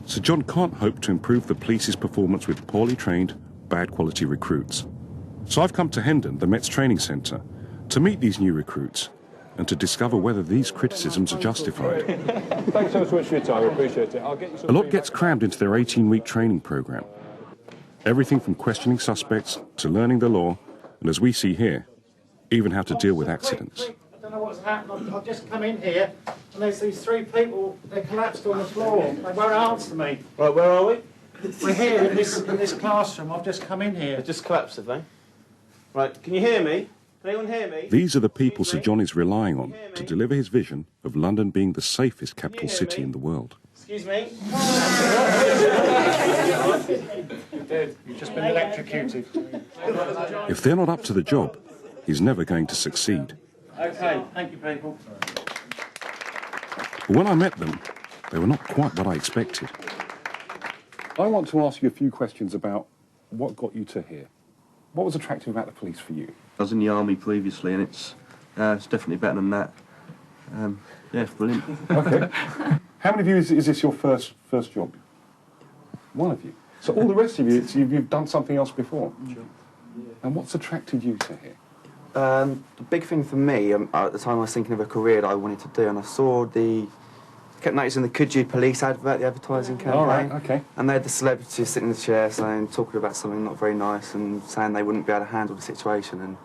Sir John can't hope to improve the police's performance with poorly trained, bad quality recruits. So I've come to Hendon, the Met's training centre, to meet these new recruits and to discover whether these criticisms are justified. Thanks so much for your time, I appreciate it. I'll get you some A lot gets crammed into their 18-week training programme. Everything from questioning suspects to learning the law, and as we see here, even how to deal with accidents. I don't know what's happened. I've just come in here and there's these three people, they collapsed on the floor. They won't answer me. Right, where are we? We're here in this classroom. I've just come in here. They just collapsed, have they? Right, can you hear me? Can anyone hear me? These are the people Sir John is relying on to deliver his vision of London being the safest capital city in the world. Excuse me? You've just been electrocuted. If they're not up to the job, he's never going to succeed. Okay, thank you, people. But when I met them, they were not quite what I expected. I want to ask you a few questions about what got you to here. What was attractive about the police for you? I was in the army previously, and it's definitely better than that. Yeah, it's brilliant. Okay. How many of you is this your first job? One of you. So all the rest of you, you've done something else before. Sure. And what's attracted you to here? The big thing for me, at the time I was thinking of a career that I wanted to do, and I saw kept noticing the Could You Police advert, the advertising campaign. All right, okay. And they had the celebrities sitting in the chair talking about something not very nice and saying they wouldn't be able to handle the situation,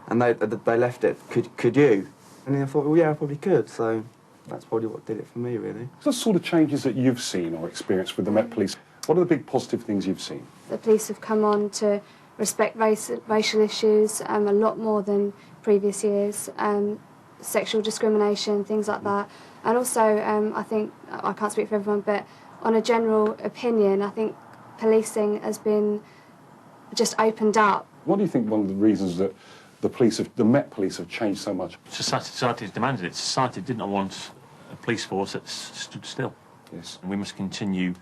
and they left it, could you? And then I thought, well, yeah, I probably could, so that's probably what did it for me, really. What's the sort of changes that you've seen or experienced with the Met Police? What are the big positive things you've seen? The police have come on to respect racial issues a lot more than previous years, sexual discrimination, things like that. And also, I think, I can't speak for everyone, but on a general opinion, I think policing has been just opened up. What do you think one of the reasons that the Met Police have changed so much? Society has demanded it. Society did not want a police force that stood still. Yes. And we must continue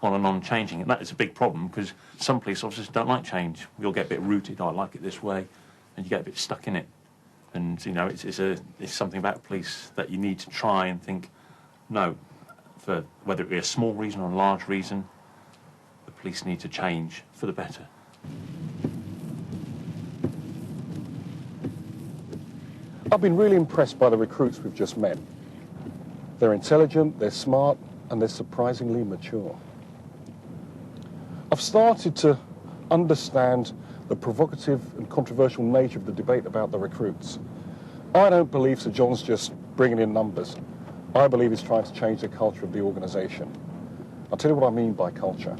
on and on changing. And that is a big problem because some police officers don't like change. We all get a bit rooted, I like it this way, and you get a bit stuck in it. And, you know, it's something about police that you need to try and think, no, for whether it be a small reason or a large reason, the police need to change for the better. I've been really impressed by the recruits we've just met. They're intelligent, they're smart, and they're surprisingly mature. I've started to understand the provocative and controversial nature of the debate about the recruits. I don't believe Sir John's just bringing in numbers. I believe he's trying to change the culture of the organisation. I'll tell you what I mean by culture.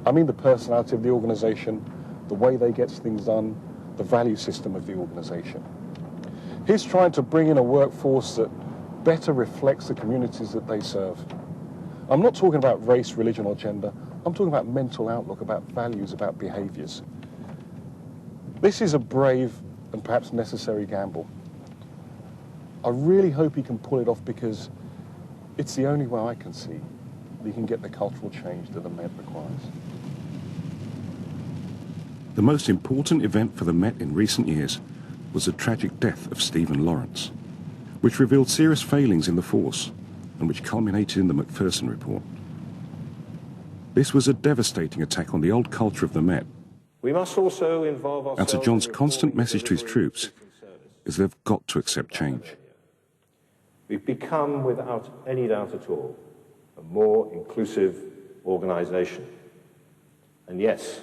I mean the personality of the organisation, the way they get things done, the value system of the organisation. He's trying to bring in a workforce that better reflects the communities that they serve. I'm not talking about race, religion or gender. I'm talking about mental outlook, about values, about behaviours. This is a brave and perhaps necessary gamble. I really hope he can pull it off because it's the only way I can see that he can get the cultural change that the Met requires. The most important event for the Met in recent years was the tragic death of Stephen Lawrence, which revealed serious failings in the force and which culminated in the Macpherson report. This was a devastating attack on the old culture of the Met. We must also involve ourselves. And Sir John's constant message to his troops is they've got to accept change. We've become, without any doubt at all, a more inclusive organisation. And yes,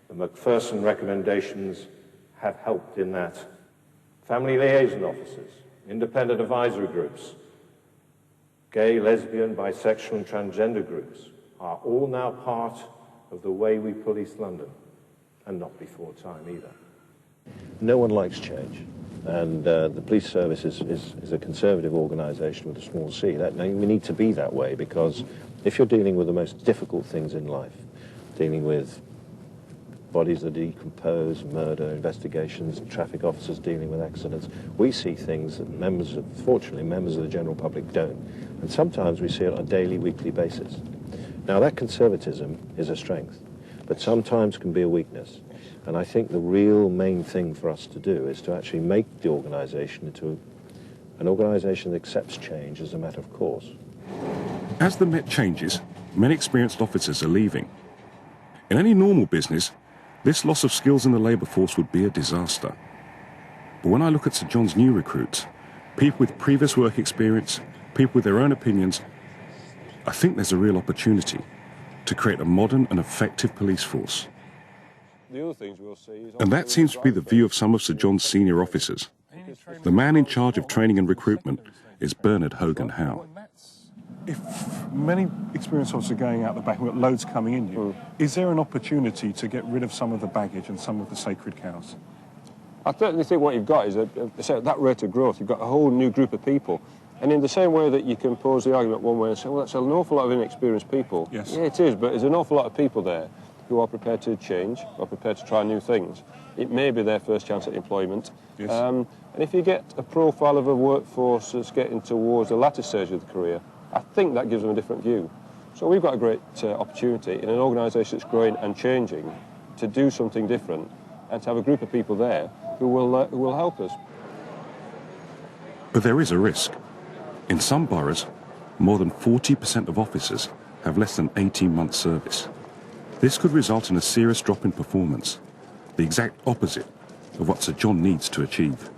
the Macpherson recommendations have helped in that. Family liaison officers, independent advisory groups, gay, lesbian, bisexual and transgender groups are all now part of the way we police London, and not before time either. No one likes change, and the police service is a conservative organisation with a small c. We need to be that way because if you're dealing with the most difficult things in life, dealing with bodies that decompose, murder, investigations, traffic officers dealing with accidents, we see things that fortunately members of the general public don't. And sometimes we see it on a daily, weekly basis. Now that conservatism is a strength, but sometimes can be a weakness. And I think the real main thing for us to do is to actually make the organisation into an organisation that accepts change as a matter of course. As the Met changes, many experienced officers are leaving. In any normal business, this loss of skills in the labour force would be a disaster. But when I look at St John's new recruits, people with previous work experience, people with their own opinions, I think there's a real opportunity to create a modern and effective police force. And that seems to be the view of some of St John's senior officers. The man in charge of training and recruitment is Bernard Hogan Howe. If many experienced officers are going out the back and we've got loads coming in, is there an opportunity to get rid of some of the baggage and some of the sacred cows? I certainly think what you've got is at that rate of growth, you've got a whole new group of people. And in the same way that you can pose the argument one way and say, well, that's an awful lot of inexperienced people. Yes. Yeah, it is, but there's an awful lot of people there who are prepared to change, are prepared to try new things. It may be their first chance at employment. Yes. And if you get a profile of a workforce that's getting towards the latter stage of the career, I think that gives them a different view. So we've got a great opportunity in an organisation that's growing and changing to do something different and to have a group of people there who will help us. But there is a risk. In some boroughs, more than 40% of officers have less than 18 months service. This could result in a serious drop in performance, the exact opposite of what Sir John needs to achieve.